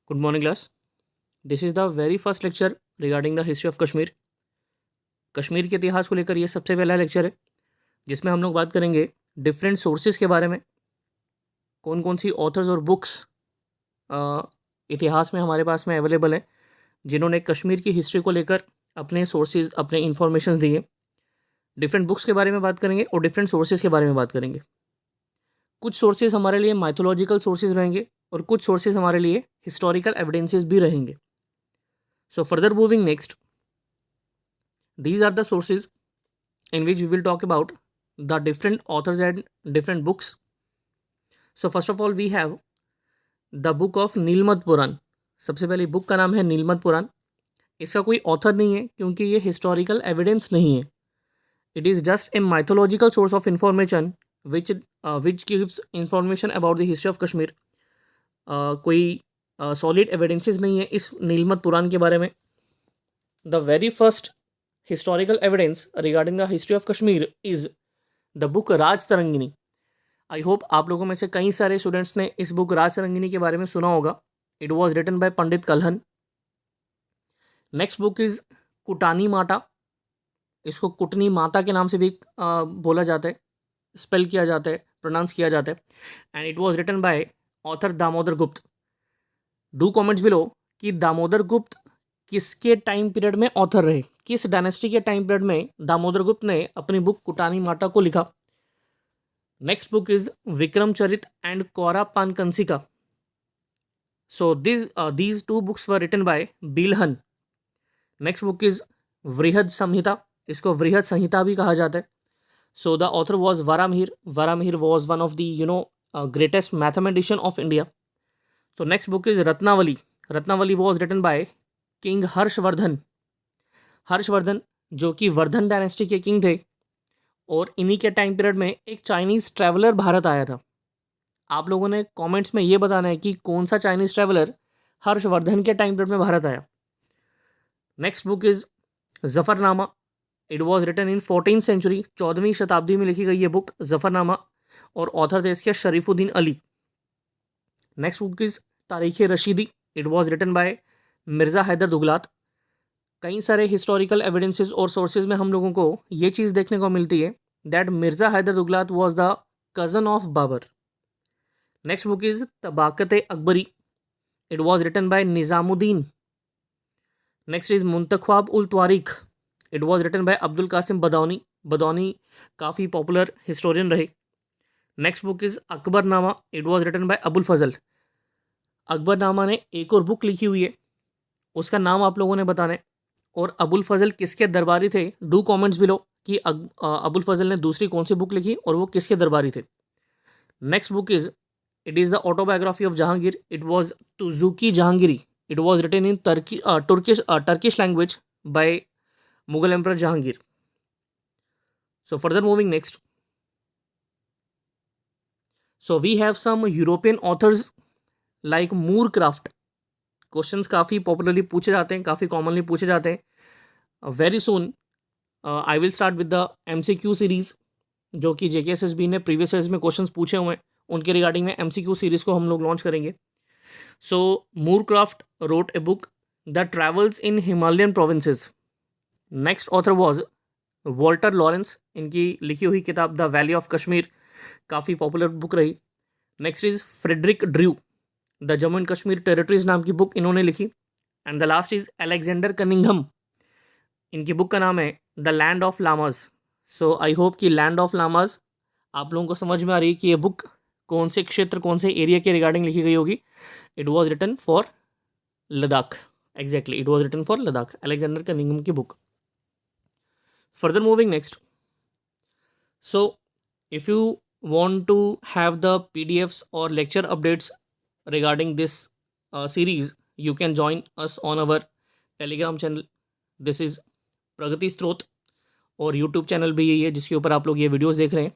Good morning, class. This is the very first lecture regarding the history of Kashmir. Kashmir के इतिहास को लेकर ये सबसे पहला लेक्चर है जिसमें हम लोग बात करेंगे डिफरेंट सोर्सेज के बारे में। कौन कौन सी ऑथर्स और बुक्स इतिहास में हमारे पास में अवेलेबल हैं जिन्होंने कश्मीर की हिस्ट्री को लेकर अपने सोर्सेज अपने इंफॉर्मेशन दिए। डिफरेंट बुक्स के बारे में बात करेंगे और डिफरेंट सोर्सेज के बारे में बात करेंगे। कुछ सोर्सेज हमारे लिए माइथोलॉजिकल सोर्सेज रहेंगे और कुछ सोर्सेज हमारे लिए हिस्टोरिकल एविडेंसेस भी रहेंगे। सो further moving next, these are the sources in which we will talk about the different authors and different books. So first of all we have the book of नीलमत पुराण। सबसे पहली book का नाम है नीलमत पुराण। इसका कोई author नहीं है क्योंकि ये हिस्टोरिकल एविडेंस नहीं है। It is just a mythological source of information which gives information about the history of Kashmir. कोई सॉलिड एविडेंसेस नहीं है इस नीलमत पुराण के बारे में। The very first historical evidence regarding the history of Kashmir is the book Raj Tarangini. I hope आप लोगों में से कई सारे स्टूडेंट्स ने इस बुक राज तरंगिनी के बारे में सुना होगा। It was written by Pandit Kalhan. Next book is Kutani Mata. इसको कुटनी माता के नाम से भी बोला जाता है, स्पेल किया जाता है, प्रोनाउंस किया जाता है। And it was written by author Damodar Gupt. Do comments below कि दामोदर गुप्त किसके टाइम पीरियड में ऑथर रहे, किस डायनेस्टी के टाइम पीरियड में दामोदर गुप्त ने अपनी बुक कुटानी माता को लिखा। Next book is Vikram Charit and Kaura Panchasika. So these two books were written by Bilhan. Next book is Vrihad Samhita. इसको वृहद संहिता भी कहा जाता है। So the author was Varamihir. Varamihir was one of the greatest mathematician of India. So next book is Ratnavali. Ratnavali was written by king Harshvardhan. Harshvardhan जो कि Vardhan dynasty के king थे और इन्हीं के टाइम पीरियड में एक चाइनीज़ ट्रैवलर भारत आया था। आप लोगों ने कमेंट्स में ये बताना है कि कौन सा चाइनीज़ ट्रैवलर हर्षवर्धन के टाइम पीरियड में भारत आया। Next book is Zafarnama. It was written in 14th century. 14वीं शताब्दी में लिखी गई ये बुक जफरनामा और ऑथर थे इसके Sharifuddin Ali. Next book is Tarikh Rashidi. It was written by Mirza Haidar Dughlat. कई सारे हिस्टोरिकल एविडेंसेस और सोर्सेज में हम लोगों को ये चीज़ देखने को मिलती है that Mirza Haidar Dughlat was the cousin of Babur. Next book is Tabaqat Akbari. It was written by Nizamuddin. Next is Muntakhab ul Tawarikh. It was written by Abdul Qasim Badauni. Badauni काफ़ी पॉपुलर हिस्टोरियन रहे। Next book is Akbarnama. It was written by Abul Fazal. Akbarnama ने एक और बुक लिखी हुई है, उसका नाम आप लोगों ने बताना है। और अबुल फजल किसके दरबारी थे? डू कमेंट्स बिलो कि अबुल फजल ने दूसरी कौन सी बुक लिखी और वो किसके दरबारी थे। Next book is it is the autobiography of Jahangir. It was Tuzuki Jahangiri. It was written in Turkish language by Mughal emperor Jahangir. So further moving next, so we have some European authors like Moorcroft. Questions काफ़ी popularly पूछे जाते हैं, काफ़ी commonly पूछे जाते हैं। Very soon I will start with the MCQ series जो कि JKSSB ने प्रीवियस ईयर्स में क्वेश्चंस पूछे हुए हैं, उनके रिगार्डिंग में MCQ सीरीज़ को हम लोग लॉन्च करेंगे। So Moorcroft wrote a book the travels in Himalayan provinces. Next author was Walter Lawrence. इनकी लिखी हुई किताब द वैली ऑफ कश्मीर काफ़ी पॉपुलर बुक रही। Next is Frederick Drew. The Jammu and Kashmir territories नाम की बुक इन्होंने लिखी। And the last is Alexander Cunningham. इनकी बुक का नाम है the land of lamas. So I hope कि लैंड ऑफ लामाज आप लोगों को समझ में आ रही है कि ये बुक कौन से क्षेत्र कौन से एरिया के रिगार्डिंग लिखी गई होगी। It was written for Ladakh. Exactly it was written for Ladakh, Alexander Cunningham की book. Further moving next, so if you want to have the PDFs or lecture updates regarding this series, you can join us on our Telegram channel. This is प्रगति स्रोत और YouTube channel भी यही है जिसके ऊपर आप लोग ये वीडियोस देख रहे हैं।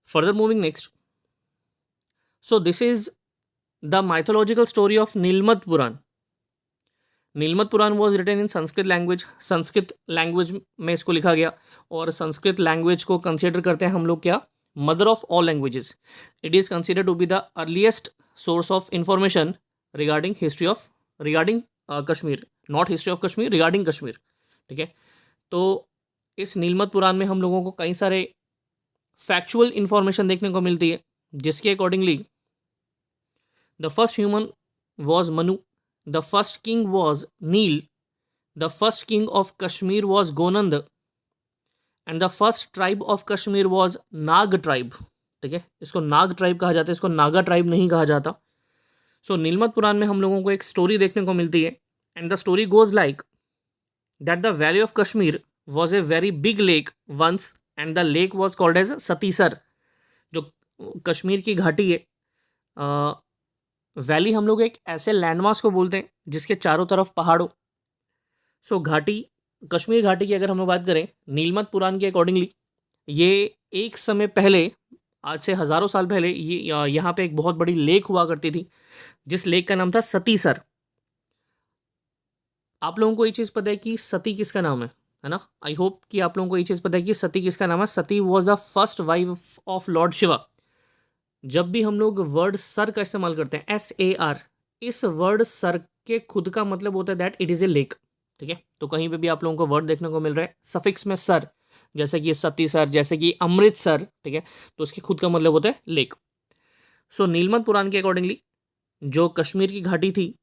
Further moving next, so this is the mythological story of Nilmat Puran. Nilmat Puran was written in Sanskrit language. Sanskrit language में इसको लिखा गया और संस्कृत लैंग्वेज को कंसिडर करते हैं हम लोग क्या? Mother of all languages. It is considered to be the earliest source of information regarding Kashmir, not history of Kashmir, regarding Kashmir. ठीक है, तो इस नीलमत पुराण में हम लोगों को कई सारे फैक्चुअल इंफॉर्मेशन देखने को मिलती है, जिसके accordingly the first human was Manu, the first king was Neel, the first king of Kashmir was Gonanda, and the first tribe of Kashmir was Naga tribe. ठीक है, इसको नाग ट्राइब कहा जाता है, इसको नागा ट्राइब नहीं कहा जाता। सो नीलमत पुराण में हम लोगों को एक स्टोरी देखने को मिलती है, and the story goes like that the valley of Kashmir was a very big lake once, and the lake was called as Satisar. जो कश्मीर की घाटी है, वैली हम लोग एक ऐसे लैंडमार्क्स को बोलते हैं जिसके चारों तरफ पहाड़ों। सो घाटी, कश्मीर घाटी की अगर हम लोग बात करें नीलमत पुराण के अकॉर्डिंगली, ये एक समय पहले, आज से हज़ारों साल पहले, ये यहाँ पे एक बहुत बड़ी लेक हुआ करती थी, जिस लेक का नाम था सतीसर। आप लोगों को ये चीज़ पता है कि सती किसका नाम है ना? आई होप कि आप लोगों को ये चीज़ पता है कि सती किसका नाम है। Sati was the first wife of lord Shiva. जब भी हम लोग वर्ड सर का इस्तेमाल करते हैं, SAR, इस वर्ड सर के खुद का मतलब होता है that it is a lake. ठीक है, तो कहीं पे भी आप लोगों को वर्ड देखने को मिल रहा है सफिक्स में सर, जैसे कि सतीसर, जैसे कि अमृतसर, ठीक है, तो उसके खुद का मतलब होता है लेक। सो नीलमत पुराण के अकॉर्डिंगली जो कश्मीर की घाटी थी,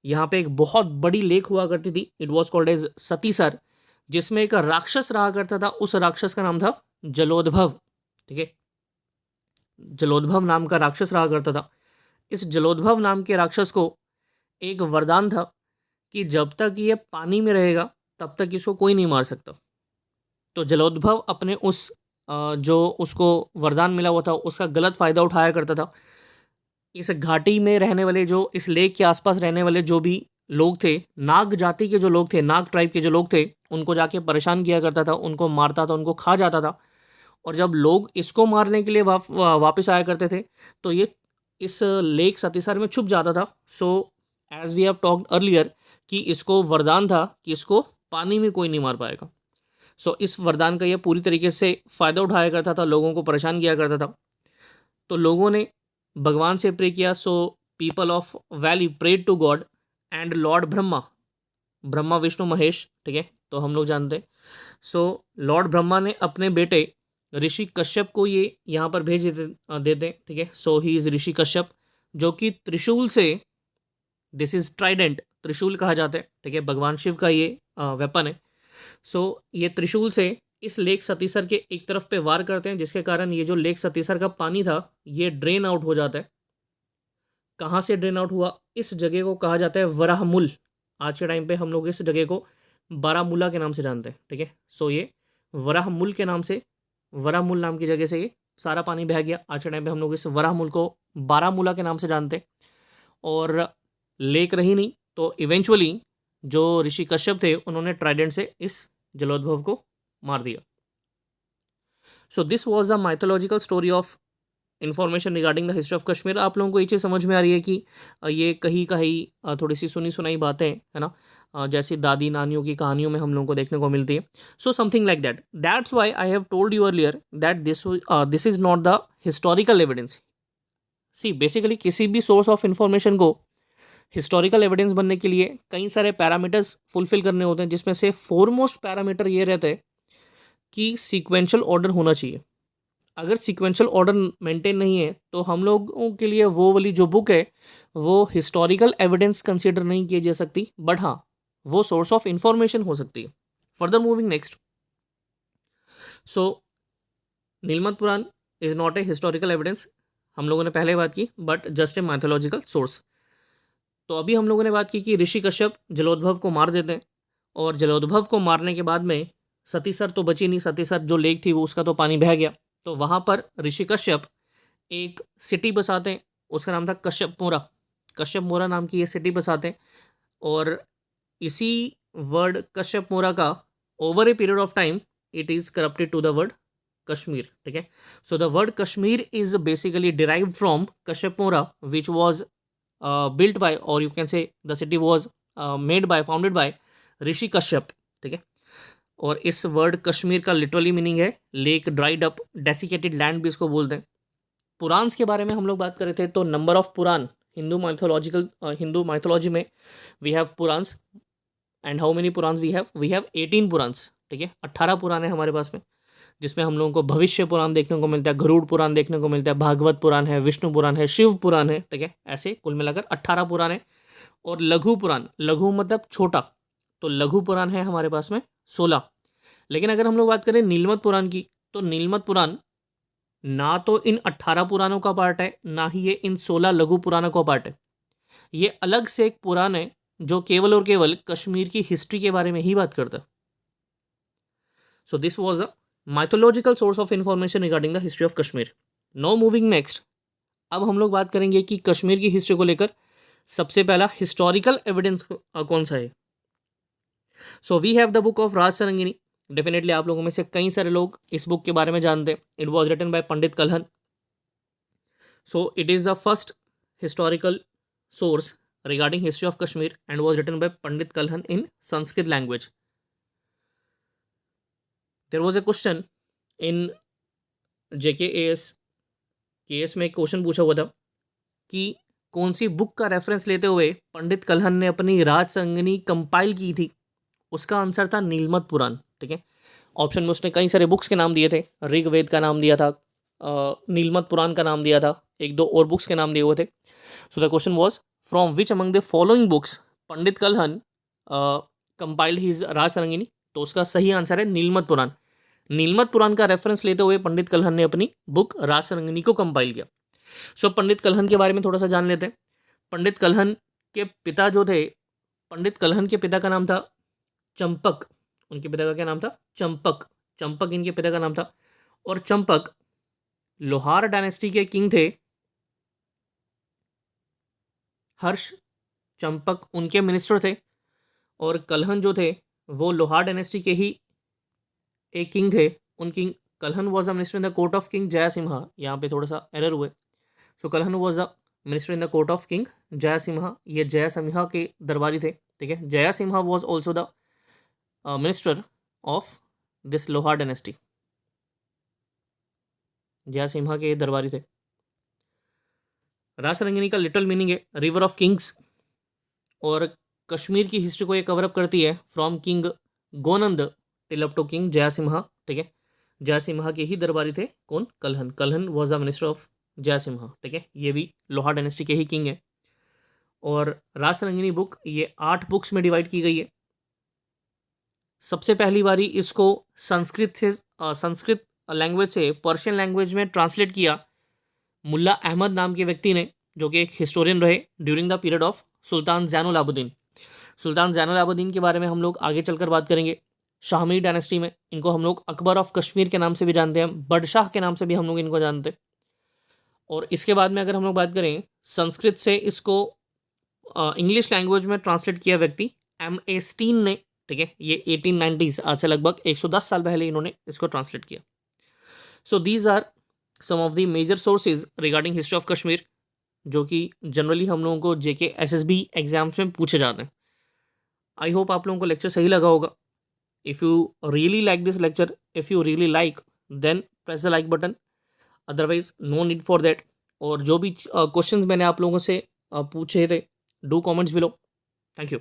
यहाँ पे एक बहुत बड़ी लेक हुआ करती थी, इट वॉज कॉल्ड एज सतीसर, जिसमें एक राक्षस रहा करता था। उस राक्षस का नाम था जलोद्भव। ठीक है, जलोद्भव नाम का राक्षस रहा करता था। इस जलोद्भव नाम के राक्षस को एक वरदान था कि जब तक ये पानी में रहेगा तब तक इसको कोई नहीं मार सकता। तो जलोद्भव अपने उस जो उसको वरदान मिला हुआ था उसका गलत फ़ायदा उठाया करता था। इस घाटी में रहने वाले, जो इस लेक के आसपास रहने वाले जो भी लोग थे, नाग जाति के जो लोग थे, नाग ट्राइब के जो लोग थे, उनको जाके परेशान किया करता था, उनको मारता था, उनको खा जाता था। और जब लोग इसको मारने के लिए वापस आया करते थे, तो ये इस लेक सतीसर में छुप जाता था। So as we have talked earlier कि इसको वरदान था कि इसको पानी में कोई नहीं मार पाएगा। सो इस वरदान का ये पूरी तरीके से फ़ायदा उठाया करता था, लोगों को परेशान किया करता था। तो लोगों ने भगवान से प्रे किया। So people of valley prayed to God and lord Brahma, Brahma Vishnu Mahesh, ठीक है, तो हम लोग जानते हैं। सो लॉर्ड ब्रह्मा ने अपने बेटे ऋषि कश्यप को ये यहाँ पर भेज देते हैं। ठीक है, सो ही इज़ ऋषि कश्यप, जो कि त्रिशूल से, दिस इज़ ट्राइडेंट, त्रिशूल कहा जाता है। ठीक है, भगवान शिव का ये वेपन है। सो ये त्रिशूल से इस लेक सतीसर के एक तरफ पे वार करते हैं, जिसके कारण ये जो लेक सतीसर का पानी था ये ड्रेन आउट हो जाता है। कहाँ से ड्रेन आउट हुआ? इस जगह को कहा जाता है वराहमुल। आज के टाइम पे हम लोग इस जगह को बारामूला के नाम से जानते हैं। ठीक है, सो ये वराहमुल के नाम से, वराहमुल नाम की जगह से ये सारा पानी बह गया। आज के टाइम पे हम लोग इस वराहमुल को बारामूला के नाम से जानते हैं। और लेक रही नहीं, तो इवेंचुअली जो ऋषि कश्यप थे उन्होंने ट्राइडेंट से इस जलोद्भव को मार दिया। So this was the mythological story of information regarding the history of Kashmir. आप लोगों को ये चीज़ समझ में आ रही है कि ये कहीं कहीं थोड़ी सी सुनी सुनाई बातें, है ना, जैसी दादी नानियों की कहानियों में हम लोगों को देखने को मिलती है। So something like that, that's why I have told you earlier that this is not the historical evidence. See basically किसी भी सोर्स ऑफ इन्फॉर्मेशन को हिस्टोरिकल एविडेंस बनने के लिए कई सारे पैरामीटर्स फुलफिल करने होते हैं, जिसमें से फोरमोस्ट पैरामीटर ये रहता है कि सीक्वेंशियल ऑर्डर होना चाहिए। अगर सीक्वेंशियल ऑर्डर मेंटेन नहीं है तो हम लोगों के लिए वो वाली जो बुक है वो हिस्टोरिकल एविडेंस कंसीडर नहीं की जा सकती, बट हाँ वो सोर्स ऑफ इंफॉर्मेशन हो सकती है। Further moving next, so Nilmat Puran is not a historical evidence, हम लोगों ने पहले बात की, but just a mythological source. तो अभी हम लोगों ने बात की कि ऋषि कश्यप जलोद्भव को मार देते हैं, और जलोद्भव को मारने के बाद में सतीसर तो बची नहीं, सतीसर जो लेक थी वो उसका तो पानी बह गया। तो वहाँ पर ऋषि कश्यप एक सिटी बसाते हैं, उसका नाम था कश्यपमोरा। कश्यपमोरा नाम की ये सिटी बसाते हैं, और इसी वर्ड कश्यपमोरा का over a period of time it is corrupted to the word Kashmir. ठीक है, so the word Kashmir is basically derived from Kashyapmora which was built by, or you can say the city was made by, founded by ऋषि कश्यप। ठीक है, और इस word Kashmir का literally meaning है lake dried up, desiccated land भी इसको बोलते हैं। पुराण के बारे में हम लोग बात कर रहे थे, तो number of Puran Hindu mythology में we have Purans, and how many Purans we have 18 Purans, ठीक है, 18 पुराण है हमारे पास में, जिसमें हम लोगों को भविष्य पुराण देखने को मिलता है, गरुड़ पुराण देखने को मिलता है, भागवत पुराण है, विष्णु पुराण है, शिव पुराण है, ठीक है, ऐसे कुल मिलाकर 18 पुराण है। और लघु पुराण, लघु मतलब छोटा, तो लघु पुराण है हमारे पास में 16। लेकिन अगर हम लोग बात करें नीलमत पुराण की, तो नीलमत पुराण ना तो इन 18 पुराणों का पार्ट है, ना ही ये इन 16 लघु पुराणों का पार्ट है। ये अलग से एक पुराण है जो केवल और केवल कश्मीर की हिस्ट्री के बारे में ही बात करता है। So this was a mythological source of information regarding the history of Kashmir. Now moving next, अब हम लोग बात करेंगे कि कश्मीर की हिस्ट्री को लेकर सबसे पहला हिस्टोरिकल एविडेंस कौन सा है। So we have the book of Raj Sarangini. Definitely आप लोगों में से कई सारे लोग इस बुक के बारे में जानते हैं। It was written by Pandit Kalhan. So it is the first historical source regarding history of Kashmir and was written by Pandit Kalhan in Sanskrit language. There was a question in JKAS KS में एक question पूछा हुआ था कि कौन सी book का reference लेते हुए पंडित कल्हन ने अपनी राज संगिनी कंपाइल की थी। उसका आंसर था नीलमत पुराण, ठीक है। ऑप्शन में उसने कई सारे बुक्स के नाम दिए थे, ऋग्वेद का नाम दिया था, नीलमत पुराण का नाम दिया था, एक दो और बुक्स के नाम दिए हुए थे। So the question was from which among the following books Pandit Kalhan compiled his Raj Sarangini. तो उसका सही आंसर है नीलमत पुराण। नीलमत पुराण का रेफरेंस लेते हुए पंडित कल्हन ने अपनी बुक राज सरंगिनी को कंपाइल किया। सो पंडित कल्हन के बारे में थोड़ा सा जान लेते हैं। पंडित कल्हन के पिता जो थे, पंडित कल्हन के पिता का नाम था चंपक। उनके पिता का क्या नाम था? चंपक। चंपक इनके पिता का नाम था। और चंपक लोहार डायनेस्टी के किंग थे। हर्ष चंपक उनके मिनिस्टर थे। और कल्हन जो थे वो लोहार डायनेस्टी के ही एक किंग थे। उन king Kalhan was the minister in the court of king Jaisimha. यहाँ पे थोड़ा सा एरर हुए। So Kalhan was the minister in the court of king Jaisimha. ये जयसिम्हा के दरबारी थे, ठीक है। Jaisimha was also the minister of this Lohar dynasty. Jaisimha के दरबारी थे। राज सरंगिनी का लिटल मीनिंग है रिवर ऑफ किंग्स। और कश्मीर की हिस्ट्री को ये कवरअप करती है from king Gonand till up to king Jaisimha, ठीक है। जयसिम्हा के ही दरबारी थे कौन? Kalhan. Kalhan was the minister of Jaisimha, ठीक है। ये भी लोहार डायनेस्टी के ही किंग है। और राज सरंगिनी बुक ये 8 बुक्स में डिवाइड की गई है। सबसे पहली बारी इसको संस्कृत लैंग्वेज से पर्शियन लैंग्वेज में ट्रांसलेट किया मुल्ला अहमद नाम के व्यक्ति ने, जो कि एक हिस्टोरियन रहे during the period of sultan Zainul Abedin. सुल्तान ज़ैनुल आबदीन के बारे में हम लोग आगे चलकर बात करेंगे। शाहमी डायनेस्टी में इनको हम लोग अकबर ऑफ कश्मीर के नाम से भी जानते हैं, बडशाह के नाम से भी हम लोग इनको जानते हैं। और इसके बाद में अगर हम लोग बात करें, संस्कृत से इसको इंग्लिश लैंग्वेज में ट्रांसलेट किया व्यक्ति M.A. स्टीन ने, ठीक है। ये 1890s, आज से लगभग 110 साल पहले इन्होंने इसको ट्रांसलेट किया। So these are some of the major sources regarding history of Kashmir, जो कि जनरली हम लोगों को JK SSB एग्जाम्स में पूछे जाते हैं। आई होप आप लोगों को लेक्चर सही लगा होगा। If you really like this lecture, if you really like, then press the like button, otherwise no need for that. और जो भी क्वेश्चंस मैंने आप लोगों से पूछे थे, do comments below. Thank you.